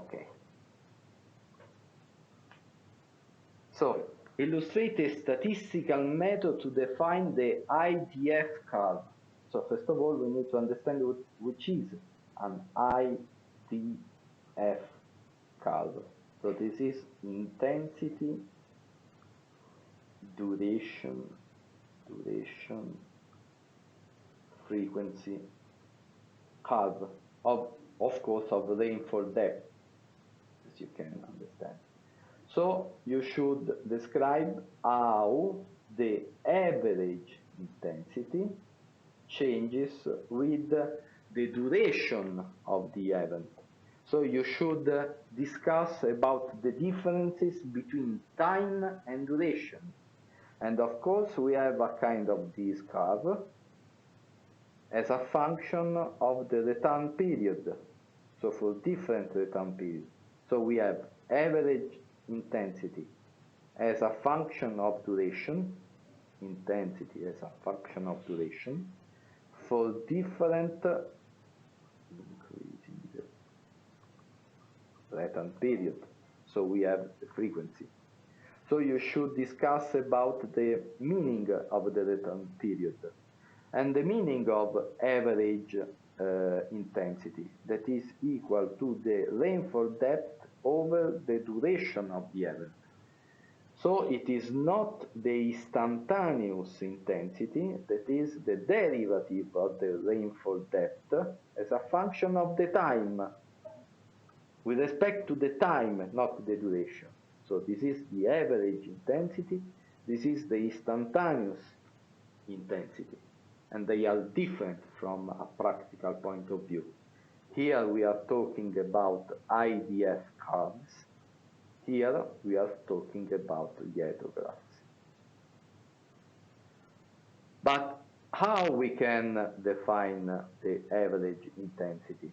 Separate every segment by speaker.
Speaker 1: Okay. So, illustrate a statistical method to define the IDF curve. So, first of all, we need to understand which is an IDF curve. So, this is intensity, duration, frequency curve of course of rainfall depth, as you can understand. So you should describe how the average intensity changes with the duration of the event. So you should discuss about the differences between time and duration. And of course we have a kind of this curve as a function of the return period. So for different return periods. So we have average intensity as a function of duration, intensity as a function of duration, for different increasing the return period. So we have the frequency. So you should discuss about the meaning of the return period and the meaning of average intensity, that is equal to the rainfall depth over the duration of the event. So it is not the instantaneous intensity, that is the derivative of the rainfall depth as a function of the time, with respect to the time, not the duration. So this is the average intensity, this is the instantaneous intensity, and they are different from a practical point of view. Here we are talking about IDF curves. Here we are talking about litographs. But how we can define the average intensity?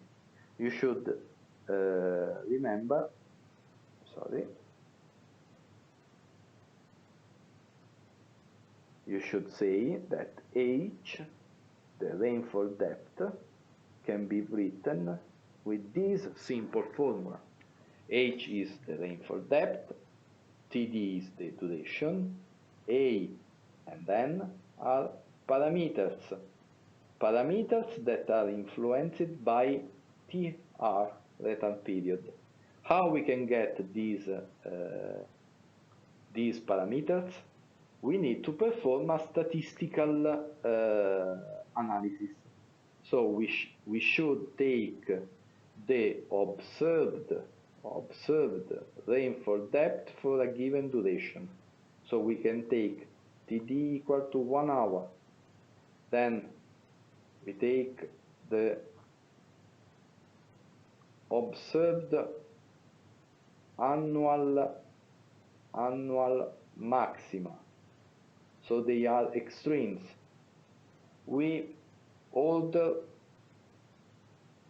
Speaker 1: You should remember, you should say that H, the rainfall depth, can be written with this simple formula. H is the rainfall depth, Td is the duration, A and N are parameters. Parameters that are influenced by TR, return period. How we can get these parameters? We need to perform a statistical analysis. So we should take the observed rainfall depth for a given duration. So we can take Td equal to 1 hour. Then we take the observed annual maxima. So they are extremes. We order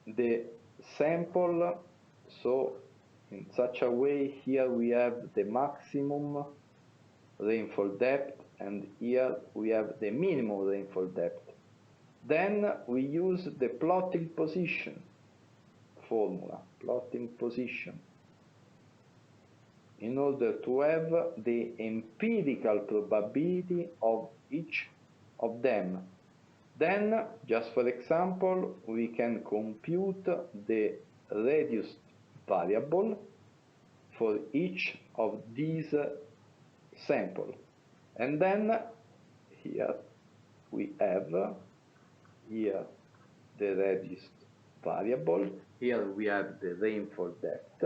Speaker 1: the sample, so in such a way here we have the maximum rainfall depth and here we have the minimum rainfall depth. Then we use the plotting position formula, plotting position, in order to have the empirical probability of each of them. Then, just for example, we can compute the reduced variable for each of these samples. And then here we have here the reduced variable. Here we have the rainfall depth.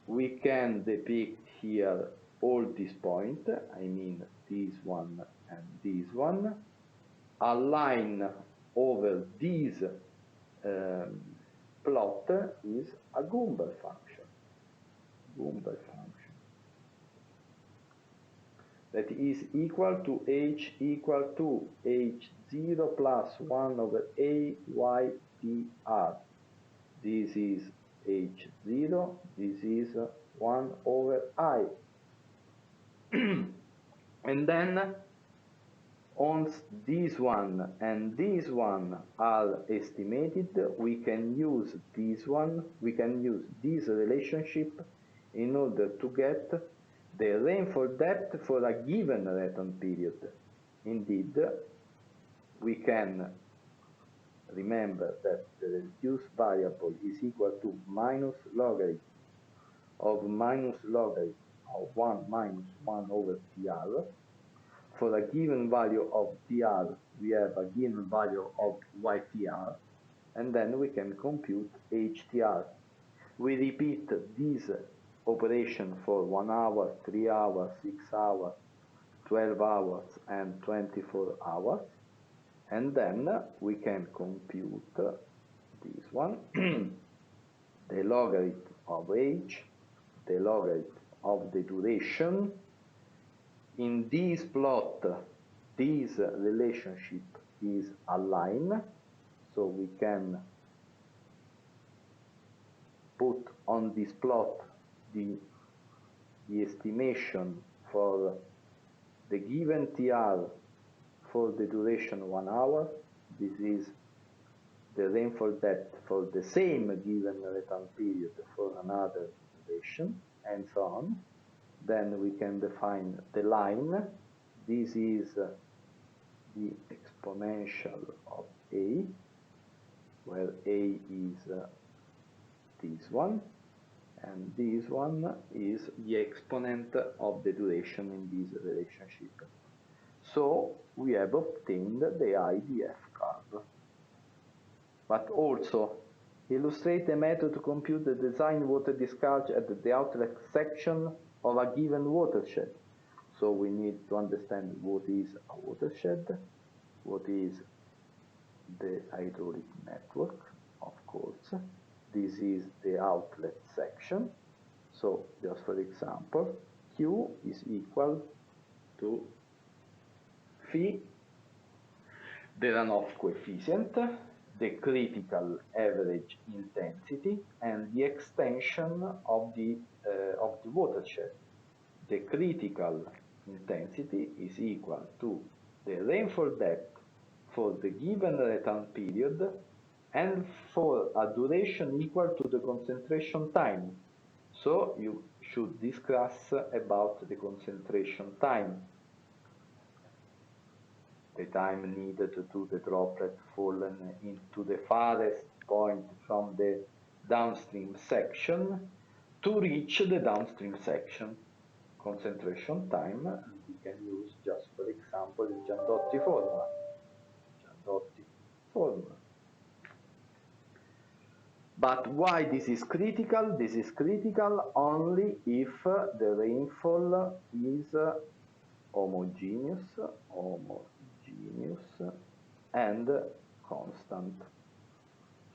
Speaker 1: We can depict here all these points, I mean this one and this one. A line over this plot is a Gumbel function. That is equal to h equal to h0 plus 1 over a y dr. This is h0, this is 1 over I. And then, once this one and this one are estimated, we can use this relationship in order to get the rainfall depth for a given return period. Indeed, we can remember that the reduced variable is equal to minus logarithm of 1 minus 1 over TR. For a given value of TR, we have a given value of YTR, and then we can compute HTR. We repeat this operation for 1 hour, 3 hours, 6 hours, 12 hours, and 24 hours, and then we can compute this one, the logarithm of H, the logarithm of the duration. In this plot, this relationship is a line, so we can put on this plot the estimation for the given TR for the duration 1 hour. This is the rainfall depth for the same given return period for another duration, and so on. Then we can define the line. This is the exponential of A, where A is this one, and this one is the exponent of the duration in this relationship. So we have obtained the IDF curve. But also illustrate a method to compute the design water discharge at the outlet section of a given watershed. So we need to understand what is a watershed, what is the hydraulic network, of course. This is the outlet section. So just for example, Q is equal to phi, the runoff coefficient, the critical average intensity, and the extension of the watershed. The critical intensity is equal to the rainfall depth for the given return period and for a duration equal to the concentration time. So you should discuss about the concentration time, the time needed to the droplet fallen into the farthest point from the downstream section to reach the downstream section. Concentration time, and we can use just for example the Giandotti formula. But why this is critical? This is critical only if the rainfall is homogeneous and constant.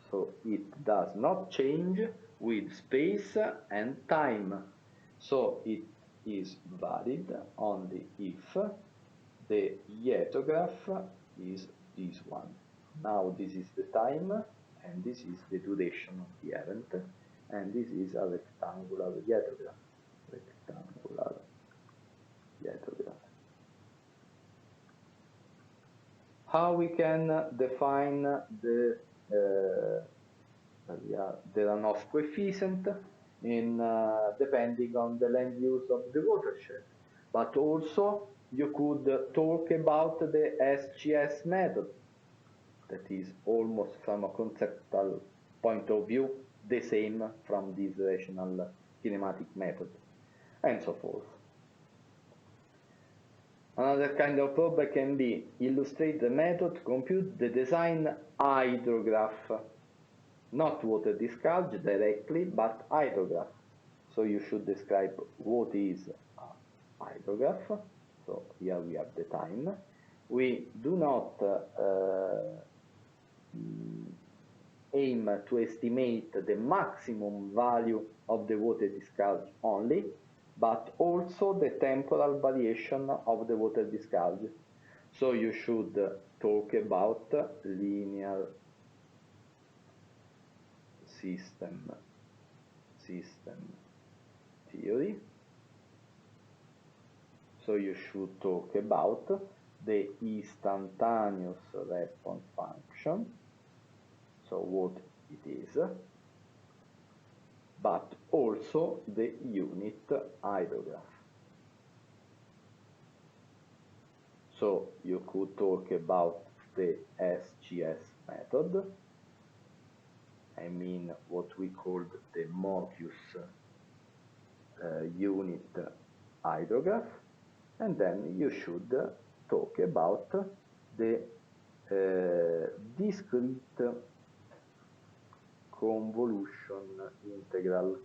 Speaker 1: So it does not change with space and time. So it is valid only if the hyetograph is this one. Now this is the time and this is the duration of the event, and this is a rectangular hyetograph. How we can define the runoff coefficient in depending on the land use of the watershed, but also you could talk about the SGS method, that is almost from a conceptual point of view the same from this rational kinematic method, and so forth. Another kind of problem can be illustrate the method to compute the design hydrograph, not water discharge directly, but hydrograph. So you should describe what is a hydrograph. So here we have the time. We do not aim to estimate the maximum value of the water discharge only, but also the temporal variation of the water discharge. So you should talk about linear system theory. So you should talk about the instantaneous response function, so what it is, but also the unit hydrograph. So you could talk about the SGS method, I mean what we called the M&MoCS unit hydrograph, and then you should talk about the discrete convolution integral.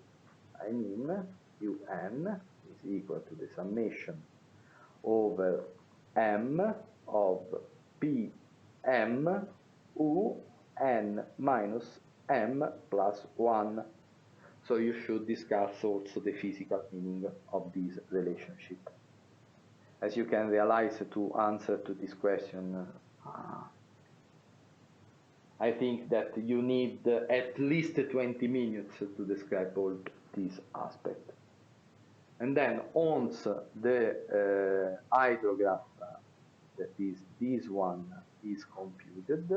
Speaker 1: I mean Un is equal to the summation over m of Pm Un minus m plus 1. So you should discuss also the physical meaning of this relationship. As you can realize, to answer to this question, I think that you need at least 20 minutes to describe all these aspects. And then once the hydrograph, that is this one, is computed,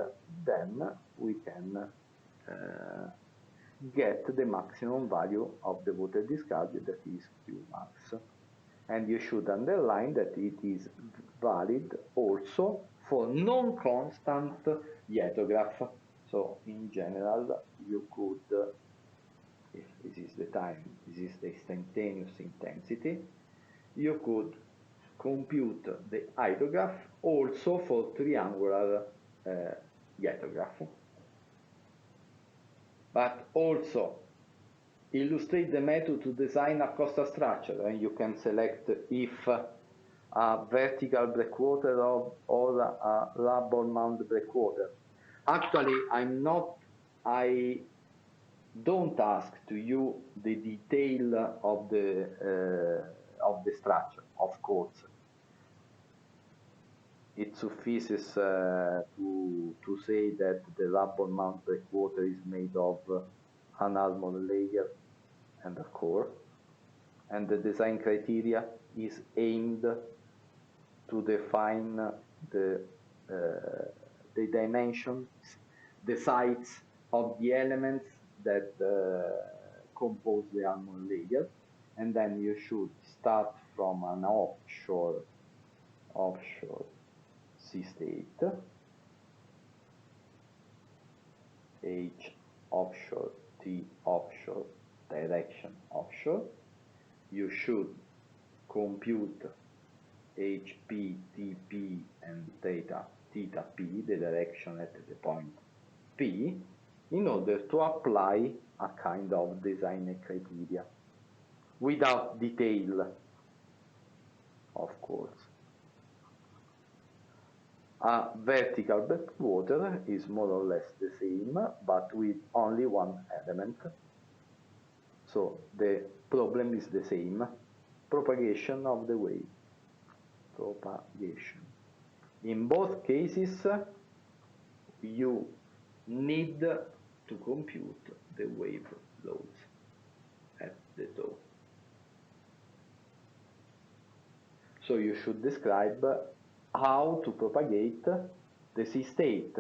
Speaker 1: then we can get the maximum value of the water discharge, that is Qmax. And you should underline that it is valid also for non-constant yetograph. So in general, you could, if this is the time, this is the instantaneous intensity, you could compute the hydrograph also for triangular yetograph. But also illustrate the method to design a coastal structure, and you can select if a vertical breakwater or a rubble mound breakwater. Actually, I don't ask to you the detail of the structure, of course. It suffices to say that the rubble mound breakwater is made of an armor layer and a core, and the design criteria is aimed to define the dimensions, the size of the elements that compose the armor layer, and then you should start from an offshore sea state, H offshore, T offshore, direction offshore. You should compute HP, TP, and theta P, the direction at the point P, in order to apply a kind of design criteria, without detail, of course. A vertical breakwater is more or less the same, but with only one element. So the problem is the same, propagation of the wave. Propagation. In both cases, you need to compute the wave loads at the toe. So you should describe how to propagate the sea state.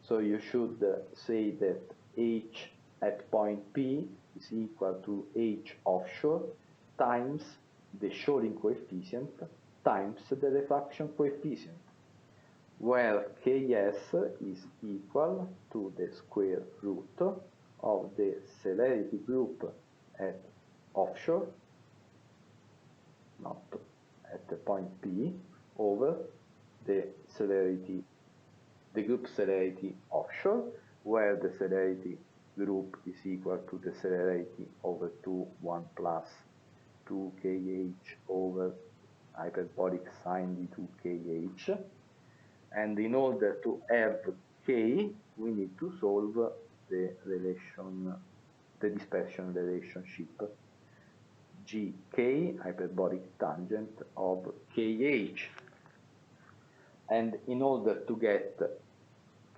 Speaker 1: So you should say that H at point P is equal to H offshore times the shoring coefficient times the refraction coefficient, where Ks is equal to the square root of the celerity group at offshore, not at the point P, over the celerity, the group celerity offshore, where the celerity group is equal to the celerity over 2, 1 plus 2 kh over hyperbolic sine d2 kh. And in order to have k, we need to solve the relation, the dispersion relationship, gk, hyperbolic tangent of kh. And in order to get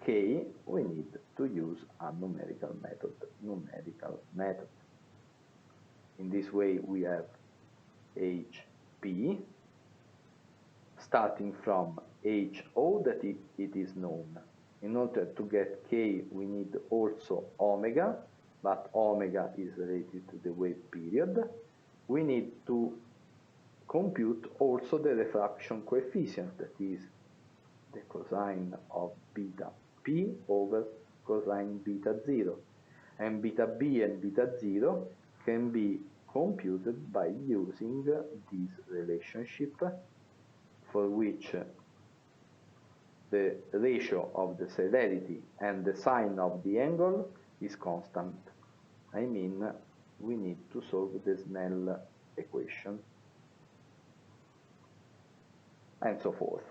Speaker 1: k, we need to use a numerical method. In this way, we have hp starting from HO that it is known. In order to get K, we need also omega, but omega is related to the wave period. We need to compute also the refraction coefficient, that is the cosine of beta p over cosine beta 0. And beta b and beta 0 can be computed by using this relationship, for which the ratio of the celerity and the sine of the angle is constant. I mean, we need to solve the Snell equation, and so forth.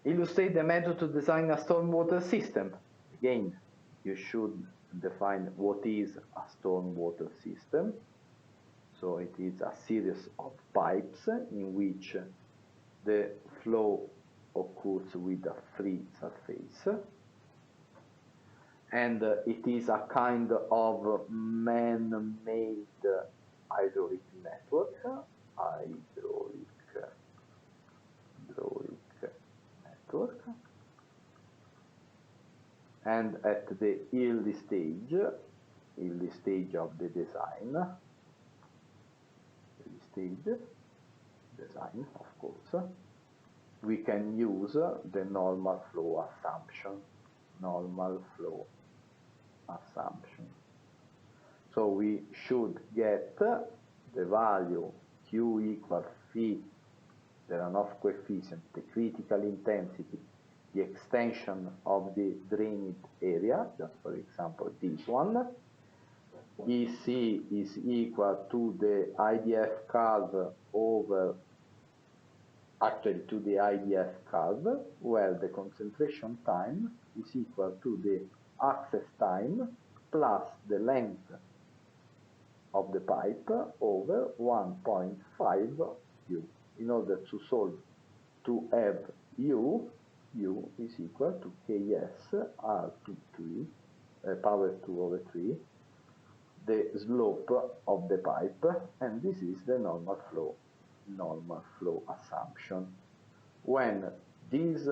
Speaker 1: Illustrate the method to design a stormwater system. Again, you should define what is a stormwater system. So it is a series of pipes in which the flow occurs with a free surface, and it is a kind of man-made hydraulic network, and at the early stage of the design, of course, we can use the normal flow assumption. So we should get the value Q equals phi, the runoff coefficient, the critical intensity, the extension of the drained area, just for example this one. EC is equal to the IDF curve over, actually to the IDF curve, where the concentration time is equal to the access time plus the length of the pipe over 1.5 U. In order to solve, to have U is equal to Ks R2 power 2 over 3, the slope of the pipe, and this is the normal flow assumption. When this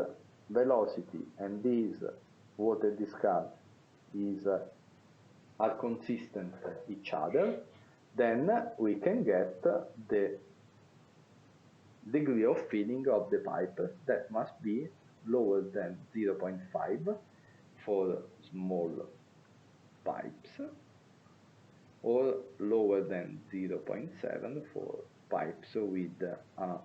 Speaker 1: velocity and this water discharge are consistent each other, then we can get the degree of filling of the pipe that must be lower than 0.5 for small pipes, or lower than 0.7 for pipes with a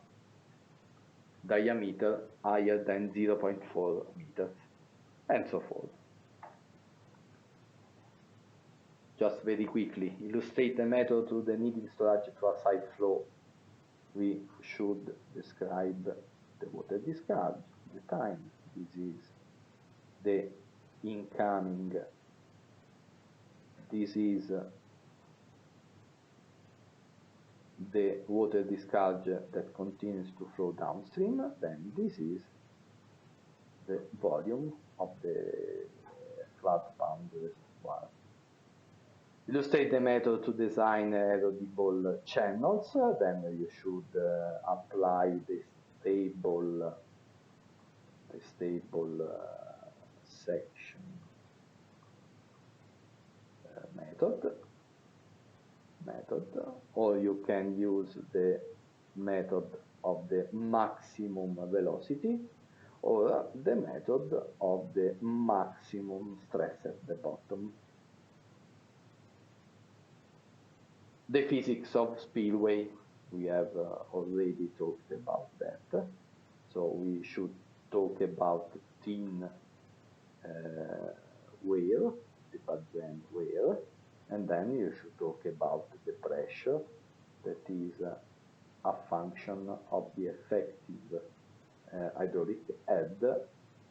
Speaker 1: diameter higher than 0.4 meters, and so forth. Just very quickly, illustrate the method to the needing storage to a side flow. We should describe the water discharge, the time. This is the incoming, this is the water discharge that continues to flow downstream, then this is the volume of the flat bound reservoir. Illustrate the method to design erodible channels, then you should apply the stable section method, or you can use the method of the maximum velocity, or the method of the maximum stress at the bottom. The physics of spillway, we have already talked about that, so we should talk about thin wear, the Badgen wear, and then you should talk about the pressure, that is a function of the effective hydraulic head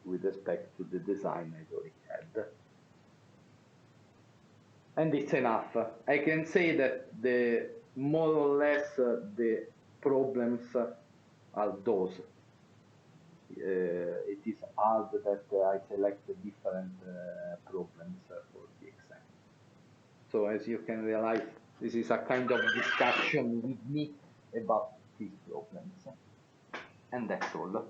Speaker 1: with respect to the design hydraulic head. And it's enough. I can say that the more or less the problems are those. It is hard that I select the different problems for the exam. So as you can realize, this is a kind of discussion with me about these problems. And that's all.